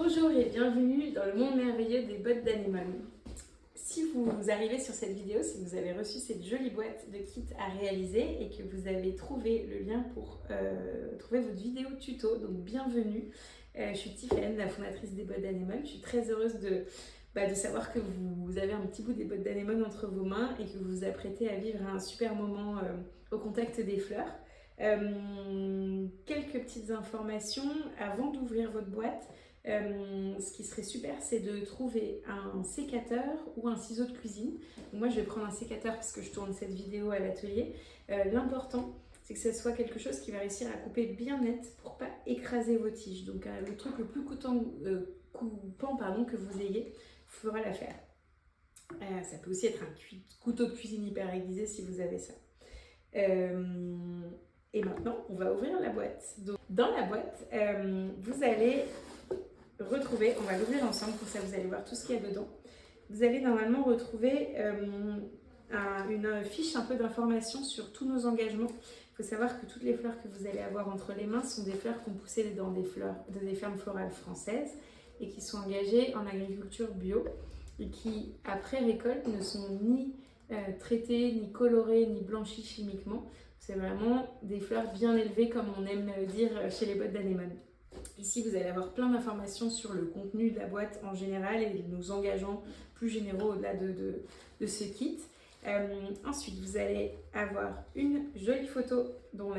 Bonjour et bienvenue dans le monde merveilleux des bottes d'Anémone. Si vous arrivez sur cette vidéo, si vous avez reçu cette jolie boîte de kit à réaliser et que vous avez trouvé le lien pour trouver votre vidéo tuto, donc bienvenue. Je suis Tiffaine, la fondatrice des bottes d'Anémone. Je suis très heureuse de savoir que vous avez un petit bout des bottes d'Anémone entre vos mains et que vous vous apprêtez à vivre un super moment au contact des fleurs. Quelques petites informations avant d'ouvrir votre boîte. Ce qui serait super, c'est de trouver un sécateur ou un ciseau de cuisine. Donc moi, je vais prendre un sécateur parce que je tourne cette vidéo à l'atelier. L'important, c'est que ce soit quelque chose qui va réussir à couper bien net pour pas écraser vos tiges. Donc le truc le plus coupant que vous ayez fera l'affaire. Ça peut aussi être un couteau de cuisine hyper aiguisé si vous avez ça. Et maintenant, on va ouvrir la boîte. Donc, dans la boîte, vous allez retrouver, on va l'ouvrir ensemble, pour ça vous allez voir tout ce qu'il y a dedans. Vous allez normalement retrouver une fiche un peu d'informations sur tous nos engagements. Il faut savoir que toutes les fleurs que vous allez avoir entre les mains sont des fleurs qui ont poussé dans des fermes florales françaises et qui sont engagées en agriculture bio et qui, après récolte, ne sont ni traitées, ni colorées, ni blanchies chimiquement. C'est vraiment des fleurs bien élevées, comme on aime dire chez les bottes d'Anémone. Ici, vous allez avoir plein d'informations sur le contenu de la boîte en général et nos engagements plus généraux au-delà de ce kit. Ensuite, vous allez avoir une jolie photo dont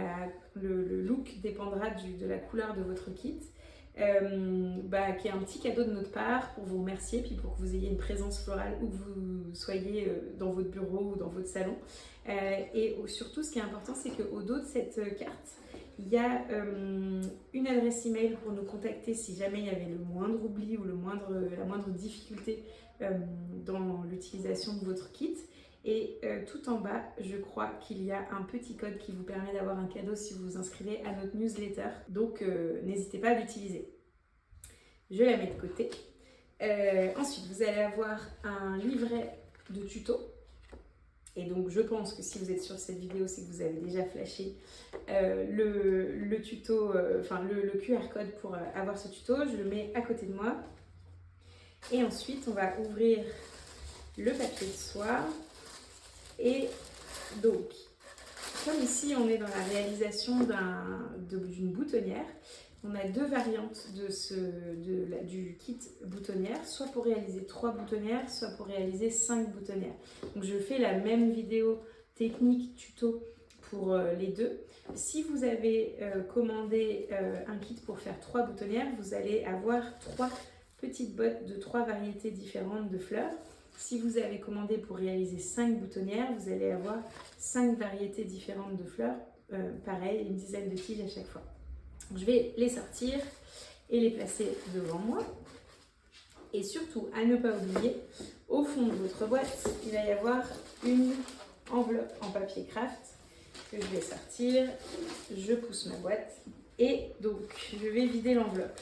le look dépendra de la couleur de votre kit, qui est un petit cadeau de notre part pour vous remercier, puis pour que vous ayez une présence florale où que vous soyez dans votre bureau ou dans votre salon. Et surtout, ce qui est important, c'est qu'au dos de cette carte, il y a une adresse email pour nous contacter si jamais il y avait le moindre oubli ou la moindre difficulté dans l'utilisation de votre kit. Et tout en bas, je crois qu'il y a un petit code qui vous permet d'avoir un cadeau si vous vous inscrivez à notre newsletter. Donc, n'hésitez pas à l'utiliser. Je la mets de côté. Ensuite, vous allez avoir un livret de tuto. Et donc, je pense que si vous êtes sur cette vidéo, c'est que vous avez déjà flashé le tuto, le QR code pour avoir ce tuto. Je le mets à côté de moi. Et ensuite, on va ouvrir le papier de soie. Et donc, comme ici, on est dans la réalisation d'une boutonnière, on a deux variantes du kit boutonnière, soit pour réaliser 3 boutonnières, soit pour réaliser 5 boutonnières. Donc je fais la même vidéo technique tuto pour les deux. Si vous avez commandé un kit pour faire 3 boutonnières, vous allez avoir 3 petites bottes de 3 variétés différentes de fleurs. Si vous avez commandé pour réaliser 5 boutonnières, vous allez avoir 5 variétés différentes de fleurs, pareil, une dizaine de tiges à chaque fois. Je vais les sortir et les placer devant moi. Et surtout, à ne pas oublier, au fond de votre boîte, il va y avoir une enveloppe en papier craft que je vais sortir. Je pousse ma boîte et donc je vais vider l'enveloppe.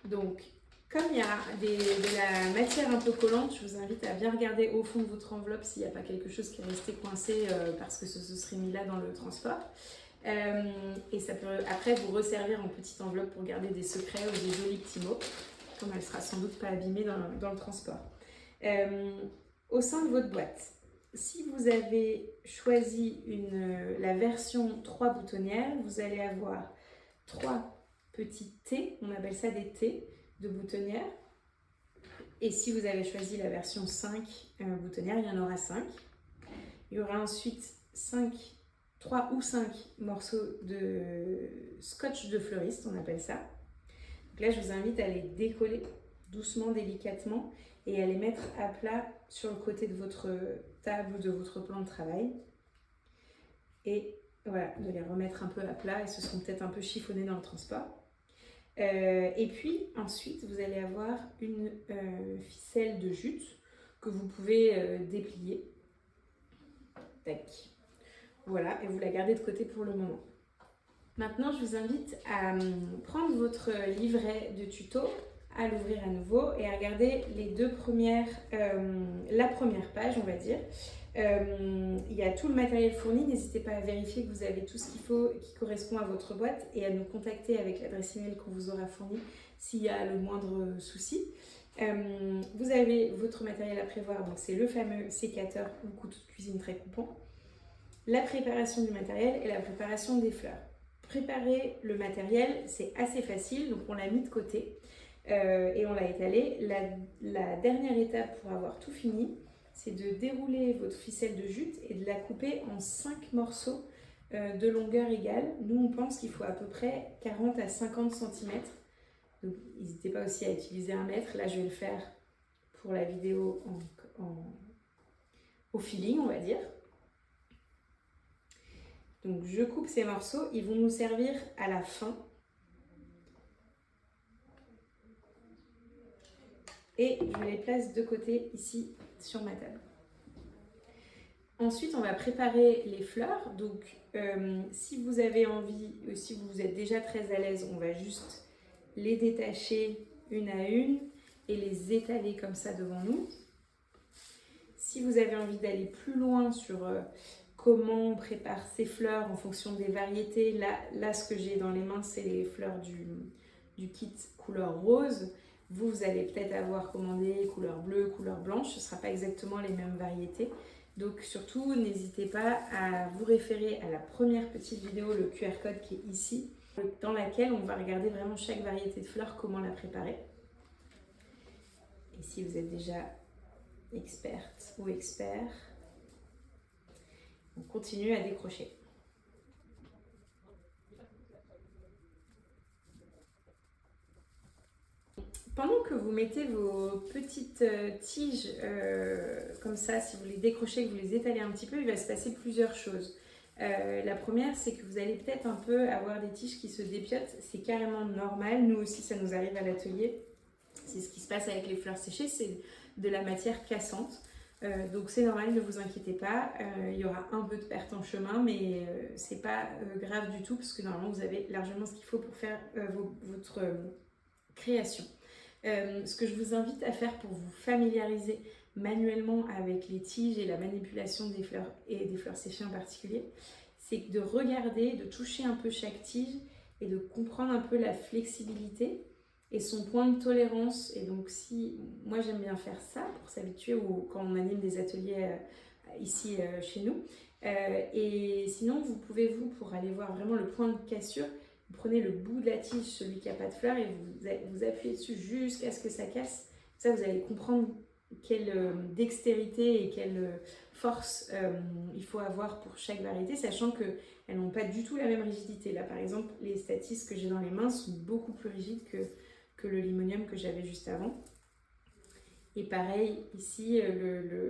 Donc, comme il y a de la matière un peu collante, je vous invite à bien regarder au fond de votre enveloppe s'il n'y a pas quelque chose qui est resté coincé parce que ce serait mis là dans le transport. Et ça peut après vous resservir en petite enveloppe pour garder des secrets ou des jolis petits mots, comme elle sera sans doute pas abîmée dans le transport. Au sein de votre boîte, si vous avez choisi la version 3 boutonnières, vous allez avoir 3 petits T, on appelle ça des T de boutonnières. Et si vous avez choisi la version 5 boutonnières, il y en aura 5. Il y aura ensuite 3 ou 5 morceaux de scotch de fleuriste, on appelle ça. Donc là, je vous invite à les décoller doucement, délicatement et à les mettre à plat sur le côté de votre table ou de votre plan de travail. Et voilà, de les remettre un peu à plat et ce seront peut-être un peu chiffonnés dans le transport. Et puis ensuite, vous allez avoir une ficelle de jute que vous pouvez déplier. Tac. Voilà, et vous la gardez de côté pour le moment. Maintenant, je vous invite à prendre votre livret de tuto, à l'ouvrir à nouveau et à regarder les deux premières, la première page, on va dire. Il y a tout le matériel fourni, n'hésitez pas à vérifier que vous avez tout ce qu'il faut qui correspond à votre boîte et à nous contacter avec l'adresse email qu'on vous aura fournie s'il y a le moindre souci. Vous avez votre matériel à prévoir, donc c'est le fameux sécateur ou couteau de cuisine très coupant, la préparation du matériel et la préparation des fleurs. Préparer le matériel, c'est assez facile, donc on l'a mis de côté et on l'a étalé. La dernière étape pour avoir tout fini, c'est de dérouler votre ficelle de jute et de la couper en 5 morceaux de longueur égale. Nous, on pense qu'il faut à peu près 40 à 50 cm. Donc, n'hésitez pas aussi à utiliser un mètre. Là, je vais le faire pour la vidéo au feeling, on va dire. Donc, je coupe ces morceaux. Ils vont nous servir à la fin. Et je les place de côté ici sur ma table. Ensuite, on va préparer les fleurs. Donc, si vous avez envie, si vous êtes déjà très à l'aise, on va juste les détacher une à une et les étaler comme ça devant nous. Si vous avez envie d'aller plus loin sur comment on prépare ces fleurs en fonction des variétés, là ce que j'ai dans les mains, c'est les fleurs du kit couleur rose. Vous allez peut-être avoir commandé couleur bleue, couleur blanche, ce ne sera pas exactement les mêmes variétés. Donc surtout, n'hésitez pas à vous référer à la première petite vidéo, le QR code qui est ici, dans laquelle on va regarder vraiment chaque variété de fleurs, comment la préparer. Et si vous êtes déjà experte ou expert, on continue à décrocher. Pendant que vous mettez vos petites tiges comme ça, si vous les décrochez, que vous les étalez un petit peu, il va se passer plusieurs choses. La première, c'est que vous allez peut-être un peu avoir des tiges qui se dépiotent. C'est carrément normal. Nous aussi, ça nous arrive à l'atelier. C'est ce qui se passe avec les fleurs séchées, c'est de la matière cassante. Donc c'est normal, ne vous inquiétez pas. Il y aura un peu de perte en chemin, mais c'est pas grave du tout, parce que normalement, vous avez largement ce qu'il faut pour faire votre création. Ce que je vous invite à faire pour vous familiariser manuellement avec les tiges et la manipulation des fleurs et des fleurs séchées en particulier, c'est de regarder, de toucher un peu chaque tige et de comprendre un peu la flexibilité et son point de tolérance. Et donc si, moi j'aime bien faire ça pour s'habituer quand on anime des ateliers ici chez nous. Et sinon vous pouvez, pour aller voir vraiment le point de cassure, vous prenez le bout de la tige, celui qui n'a pas de fleurs, et vous appuyez dessus jusqu'à ce que ça casse. Ça, vous allez comprendre quelle dextérité et quelle force il faut avoir pour chaque variété, sachant qu'elles n'ont pas du tout la même rigidité. Là, par exemple, les Statis que j'ai dans les mains sont beaucoup plus rigides que le Limonium que j'avais juste avant. Et pareil, ici,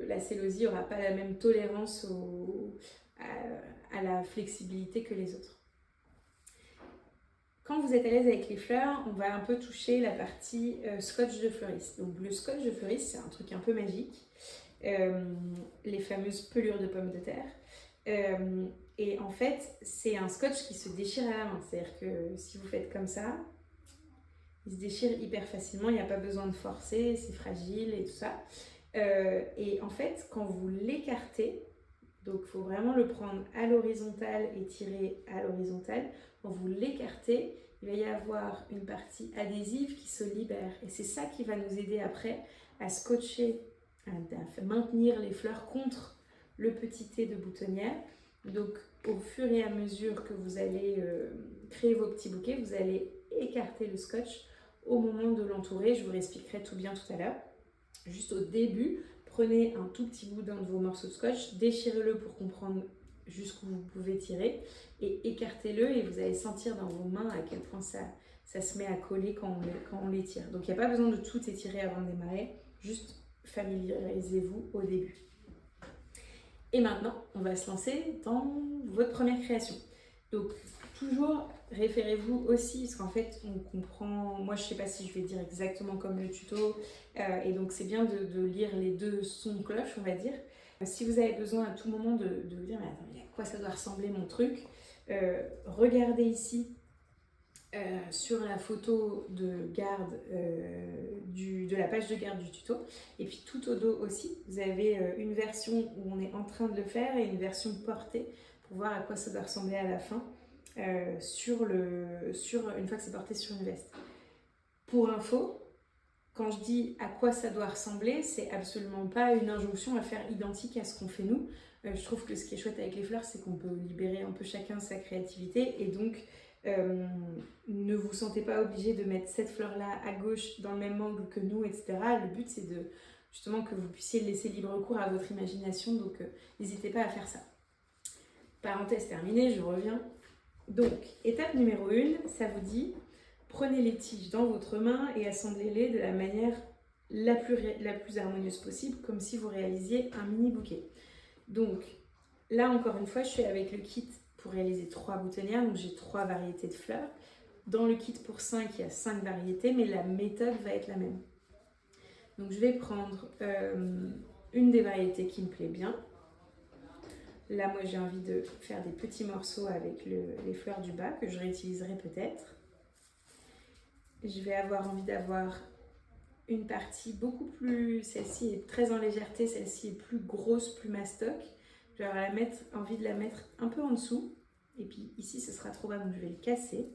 la célosie n'aura pas la même tolérance à la flexibilité que les autres. Quand vous êtes à l'aise avec les fleurs, on va un peu toucher la partie scotch de fleuriste. Donc le scotch de fleuriste, c'est un truc un peu magique. Les fameuses pelures de pommes de terre. Et en fait, c'est un scotch qui se déchire à la main. C'est-à-dire que si vous faites comme ça, il se déchire hyper facilement, il n'y a pas besoin de forcer, c'est fragile et tout ça. Et en fait, quand vous l'écartez, donc il faut vraiment le prendre à l'horizontale et tirer à l'horizontale. Quand vous l'écartez, il va y avoir une partie adhésive qui se libère. Et c'est ça qui va nous aider après à scotcher, à maintenir les fleurs contre le petit thé de boutonnière. Donc au fur et à mesure que vous allez créer vos petits bouquets, vous allez écarter le scotch au moment de l'entourer. Je vous expliquerai tout bien tout à l'heure. Juste au début, prenez un tout petit bout d'un de vos morceaux de scotch, déchirez-le pour comprendre jusqu'où vous pouvez tirer et écartez-le, et vous allez sentir dans vos mains à quel point ça se met à coller quand on les tire. Donc il n'y a pas besoin de tout étirer avant de démarrer, juste familiarisez-vous au début. Et maintenant, on va se lancer dans votre première création. Donc toujours référez-vous aussi, parce qu'en fait on comprend, moi je sais pas si je vais dire exactement comme le tuto, et donc c'est bien de lire les deux sons de cloche, on va dire. Si vous avez besoin à tout moment de vous dire mais attends, à quoi ça doit ressembler mon truc, regardez ici sur la photo de garde de la page de garde du tuto. Et puis tout au dos aussi, vous avez une version où on est en train de le faire et une version portée pour voir à quoi ça doit ressembler à la fin une fois que c'est porté sur une veste. Pour info, quand je dis à quoi ça doit ressembler, c'est absolument pas une injonction à faire identique à ce qu'on fait nous. Je trouve que ce qui est chouette avec les fleurs, c'est qu'on peut libérer un peu chacun sa créativité et donc ne vous sentez pas obligé de mettre cette fleur-là à gauche dans le même angle que nous, etc. Le but, c'est de justement que vous puissiez laisser libre cours à votre imagination, donc n'hésitez pas à faire ça. Parenthèse terminée, je reviens. Donc, étape numéro 1, ça vous dit, prenez les tiges dans votre main et assemblez-les de la manière la plus harmonieuse possible, comme si vous réalisiez un mini bouquet. Donc, là, encore une fois, je suis avec le kit pour réaliser 3 boutonnières, donc j'ai 3 variétés de fleurs. Dans le kit pour 5, il y a 5 variétés, mais la méthode va être la même. Donc je vais prendre une des variétés qui me plaît bien. Là, moi, j'ai envie de faire des petits morceaux avec les fleurs du bas, que je réutiliserai peut-être. Je vais avoir envie d'avoir une partie beaucoup plus... Celle-ci est très en légèreté, celle-ci est plus grosse, plus mastoc. Je vais avoir envie de la mettre un peu en dessous. Et puis ici, ce sera trop bas, donc je vais le casser.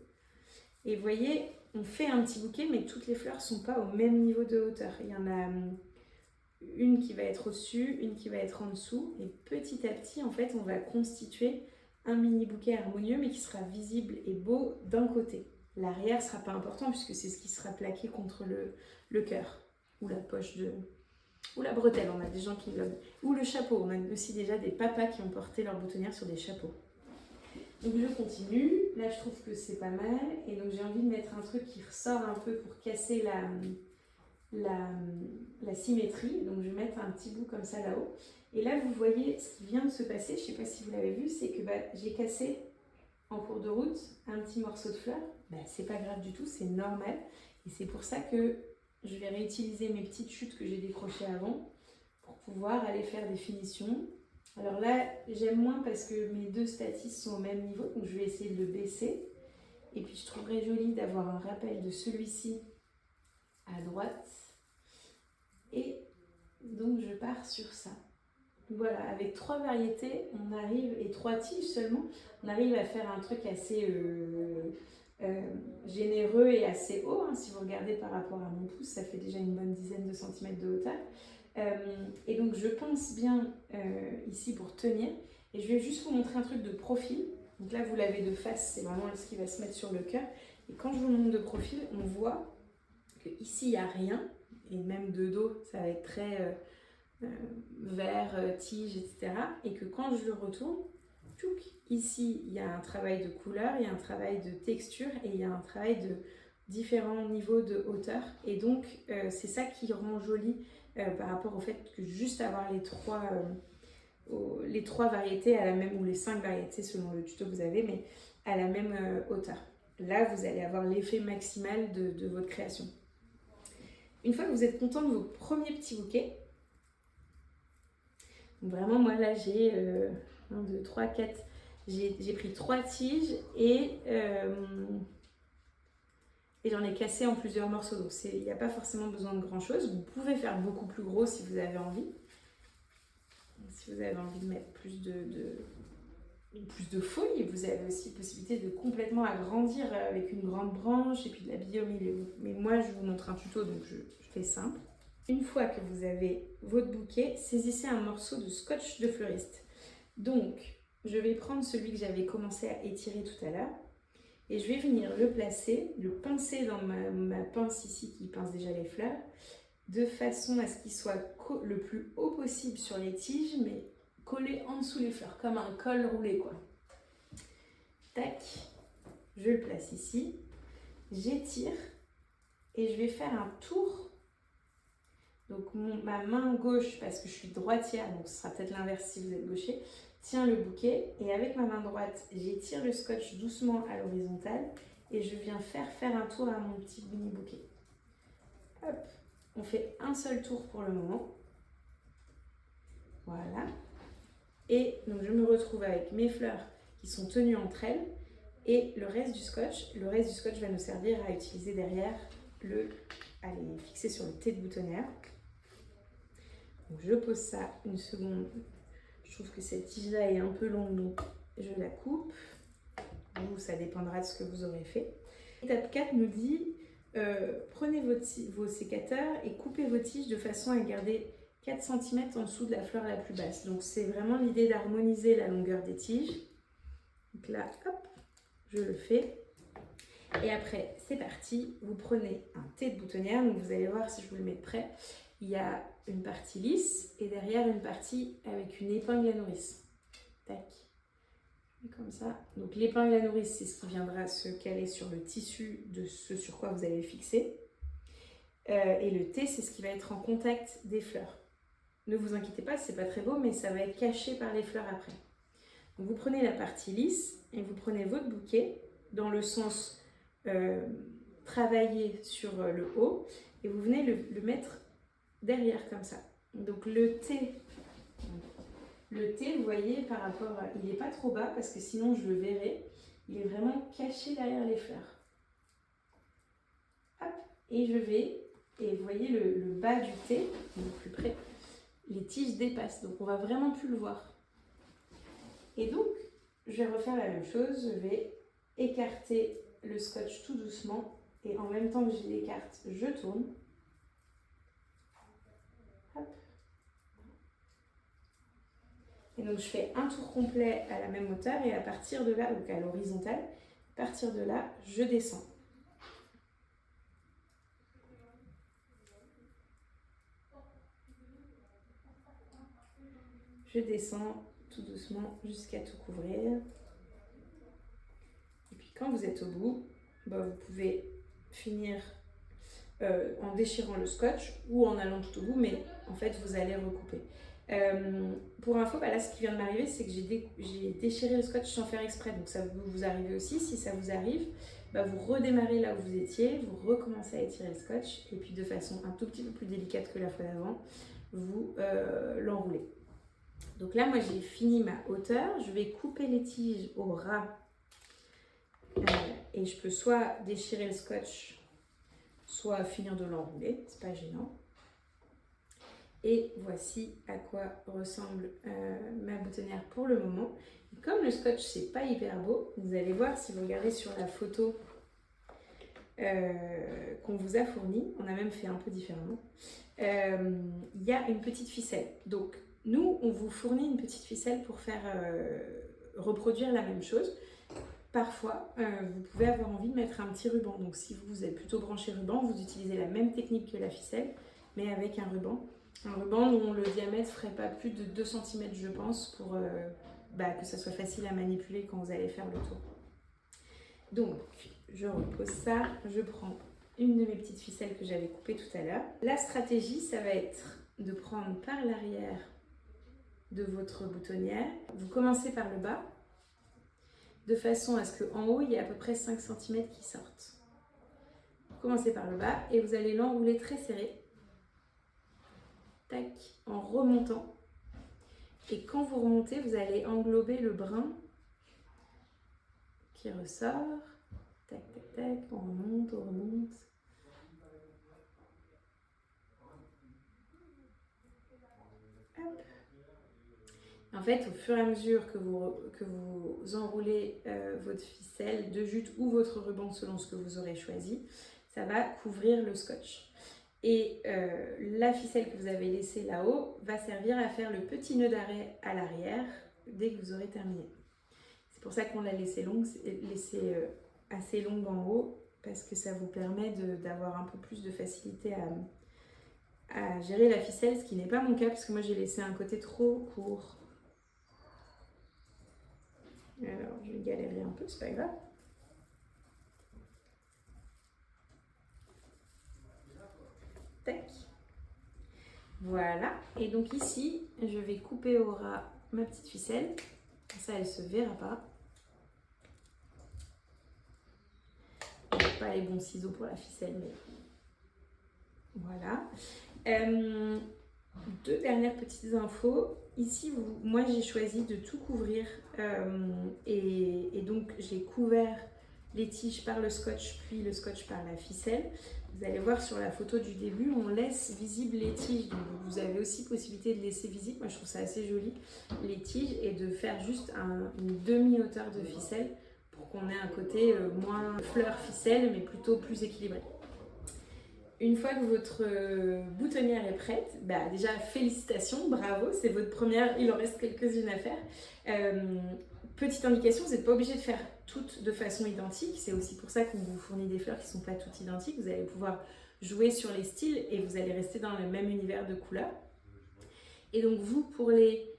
Et vous voyez, on fait un petit bouquet, mais toutes les fleurs ne sont pas au même niveau de hauteur. Il y en a une qui va être au-dessus, une qui va être en dessous. Et petit à petit, en fait, on va constituer un mini bouquet harmonieux, mais qui sera visible et beau d'un côté. L'arrière ne sera pas important, puisque c'est ce qui sera plaqué contre le cœur, ou la poche ou la bretelle, on a des gens qui l'ont. Ou le chapeau, on a aussi déjà des papas qui ont porté leur boutonnière sur des chapeaux. Donc je continue, là je trouve que c'est pas mal, et donc j'ai envie de mettre un truc qui ressort un peu pour casser la symétrie, donc je vais mettre un petit bout comme ça là-haut. Et là vous voyez ce qui vient de se passer, je sais pas si vous l'avez vu, c'est que j'ai cassé en cours de route un petit morceau de fleur. C'est pas grave du tout, c'est normal, et c'est pour ça que je vais réutiliser mes petites chutes que j'ai décrochées avant pour pouvoir aller faire des finitions. Alors là, j'aime moins parce que mes 2 statis sont au même niveau, donc je vais essayer de le baisser. Et puis je trouverais joli d'avoir un rappel de celui-ci à droite. Et donc je pars sur ça. Voilà, avec 3 variétés, on arrive, et 3 tiges seulement, on arrive à faire un truc assez généreux et assez haut. Hein. Si vous regardez par rapport à mon pouce, ça fait déjà une bonne dizaine de centimètres de hauteur. Et donc je pense bien ici pour tenir, et je vais juste vous montrer un truc de profil. Donc là vous l'avez de face, c'est vraiment ce qui va se mettre sur le cœur, et quand je vous montre de profil, on voit que ici il n'y a rien, et même de dos ça va être très vert, tige, etc. Et que quand je le retourne, tchouk, ici il y a un travail de couleur, il y a un travail de texture, et il y a un travail de différents niveaux de hauteur, et donc c'est ça qui rend joli par rapport au fait que juste avoir les 3 variétés à la même, ou les 5 variétés selon le tuto que vous avez, mais à la même hauteur. Là, vous allez avoir l'effet maximal de votre création. Une fois que vous êtes content de vos premiers petits bouquets, donc vraiment, moi là j'ai 1, 2, 3, 4, j'ai pris 3 tiges et j'en ai cassé en plusieurs morceaux, donc il n'y a pas forcément besoin de grand chose. Vous pouvez faire beaucoup plus gros si vous avez envie. Si vous avez envie de mettre plus de feuilles, vous avez aussi possibilité de complètement agrandir avec une grande branche et puis de l'habiller au milieu. Mais moi je vous montre un tuto, donc je fais simple. Une fois que vous avez votre bouquet, saisissez un morceau de scotch de fleuriste. Donc je vais prendre celui que j'avais commencé à étirer tout à l'heure. Et je vais venir le placer, le pincer dans ma pince ici qui pince déjà les fleurs, de façon à ce qu'il soit le plus haut possible sur les tiges, mais collé en dessous les fleurs, comme un col roulé quoi. Tac, je le place ici, j'étire et je vais faire un tour. Donc ma main gauche, parce que je suis droitière, donc ce sera peut-être l'inverse si vous êtes gaucher, tient le bouquet, et avec ma main droite, j'étire le scotch doucement à l'horizontale et je viens faire un tour à mon petit mini bouquet. Hop, on fait un seul tour pour le moment. Voilà. Et donc je me retrouve avec mes fleurs qui sont tenues entre elles, Et le reste du scotch va nous servir à utiliser derrière à les fixer sur le T de boutonnière. Donc je pose ça une seconde. Je trouve que cette tige-là est un peu longue, donc je la coupe. Vous, ça dépendra de ce que vous aurez fait. Étape 4 nous dit, prenez vos sécateurs et coupez vos tiges de façon à garder 4 cm en dessous de la fleur la plus basse. Donc c'est vraiment l'idée d'harmoniser la longueur des tiges. Donc là, hop, je le fais. Et après, c'est parti. Vous prenez un T de boutonnière. Donc vous allez voir si je vous le mets de près. Il y a une partie lisse et derrière une partie avec une épingle à nourrice. Tac. Comme ça. Donc l'épingle à nourrice, c'est ce qui viendra se caler sur le tissu de ce sur quoi vous allez fixer. Et le T, c'est ce qui va être en contact des fleurs. Ne vous inquiétez pas, c'est pas très beau, mais ça va être caché par les fleurs après. Donc vous prenez la partie lisse et vous prenez votre bouquet dans le sens travaillé sur le haut et vous venez le mettre derrière comme ça. Donc le T, vous voyez, par rapport il n'est pas trop bas parce que sinon je le verrai. Il est vraiment caché derrière les fleurs. Hop, et je vais, et vous voyez le bas du T, donc plus près, les tiges dépassent, donc on va vraiment plus le voir. Et donc, je vais refaire la même chose, je vais écarter le scotch tout doucement et en même temps que je l'écarte, je tourne. Hop. Et donc je fais un tour complet à la même hauteur et à partir de là, donc à l'horizontale, à partir de là, je descends. Je descends tout doucement jusqu'à tout couvrir. Et puis quand vous êtes au bout, vous pouvez finir en déchirant le scotch ou en allant tout au bout, mais en fait vous allez recouper. Pour info, là ce qui vient de m'arriver, c'est que j'ai déchiré le scotch sans faire exprès, donc ça peut vous arriver aussi. Si ça vous arrive, vous redémarrez là où vous étiez, vous recommencez à étirer le scotch et puis de façon un tout petit peu plus délicate que la fois d'avant, vous l'enroulez. Donc là moi j'ai fini ma hauteur, je vais couper les tiges au ras et je peux soit déchirer le scotch, soit finir de l'enrouler, c'est pas gênant. Et voici à quoi ressemble ma boutonnière pour le moment. Et comme le scotch c'est pas hyper beau, vous allez voir si vous regardez sur la photo qu'on vous a fournie, on a même fait un peu différemment, il y a une petite ficelle. Donc nous on vous fournit une petite ficelle pour faire reproduire la même chose. Parfois, vous pouvez avoir envie de mettre un petit ruban. Donc si vous êtes plutôt branché ruban, vous utilisez la même technique que la ficelle, mais avec un ruban. Un ruban dont le diamètre ne ferait pas plus de 2 cm, je pense, pour que ça soit facile à manipuler quand vous allez faire le tour. Donc, je repose ça, je prends une de mes petites ficelles que j'avais coupées tout à l'heure. La stratégie, ça va être de prendre par l'arrière de votre boutonnière. Vous commencez par le bas, de façon à ce qu'en haut, il y ait à peu près 5 cm qui sortent. Vous commencez par le bas et vous allez l'enrouler très serré. Tac, en remontant. Et quand vous remontez, vous allez englober le brin qui ressort. Tac, tac, tac, on remonte, on remonte. Hop. En fait, au fur et à mesure que vous enroulez votre ficelle de jute ou votre ruban selon ce que vous aurez choisi, ça va couvrir le scotch. Et la ficelle que vous avez laissée là-haut va servir à faire le petit nœud d'arrêt à l'arrière dès que vous aurez terminé. C'est pour ça qu'on l'a laissée assez longue en haut, parce que ça vous permet d'avoir un peu plus de facilité à gérer la ficelle, ce qui n'est pas mon cas, parce que moi j'ai laissé un côté trop court. Alors je vais galérer un peu, c'est pas grave. Tac. Voilà, et donc ici, je vais couper au ras ma petite ficelle, comme ça elle ne se verra pas. Pas les bons ciseaux pour la ficelle, mais voilà. deux dernières petites infos. Ici, moi j'ai choisi de tout couvrir et donc j'ai couvert les tiges par le scotch puis le scotch par la ficelle. Vous allez voir sur la photo du début, on laisse visible les tiges, donc vous avez aussi possibilité de laisser visible, moi je trouve ça assez joli, les tiges et de faire juste une demi-hauteur de ficelle pour qu'on ait un côté moins fleur ficelle mais plutôt plus équilibré. Une fois que votre boutonnière est prête, bah déjà félicitations, bravo, c'est votre première, il en reste quelques-unes à faire. Petite indication, vous n'êtes pas obligé de faire toutes de façon identique, c'est aussi pour ça qu'on vous fournit des fleurs qui ne sont pas toutes identiques, vous allez pouvoir jouer sur les styles et vous allez rester dans le même univers de couleurs. Et donc vous, pour les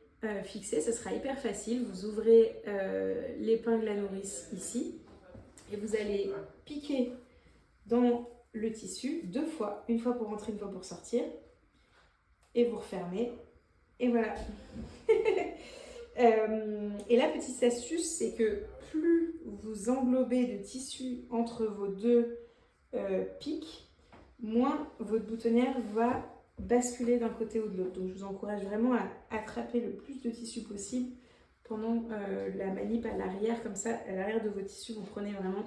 fixer, ce sera hyper facile, vous ouvrez l'épingle à nourrice ici et vous allez piquer dans le tissu 2 fois, une fois pour rentrer, une fois pour sortir, et vous refermez, et voilà. Et la petite astuce, c'est que plus vous englobez de tissu entre vos deux pics, moins votre boutonnière va basculer d'un côté ou de l'autre. Donc je vous encourage vraiment à attraper le plus de tissu possible pendant la manip à l'arrière, comme ça, à l'arrière de vos tissus, vous prenez vraiment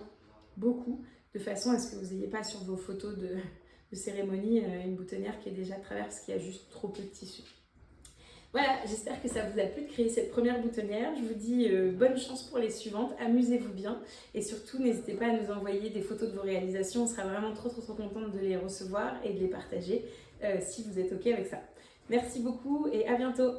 beaucoup, de façon à ce que vous n'ayez pas sur vos photos de cérémonie une boutonnière qui est déjà à travers parce qu'il y a juste trop peu de tissu. Voilà, j'espère que ça vous a plu de créer cette première boutonnière. Je vous dis bonne chance pour les suivantes, amusez-vous bien et surtout n'hésitez pas à nous envoyer des photos de vos réalisations, on sera vraiment trop contente de les recevoir et de les partager si vous êtes ok avec ça. Merci beaucoup et à bientôt.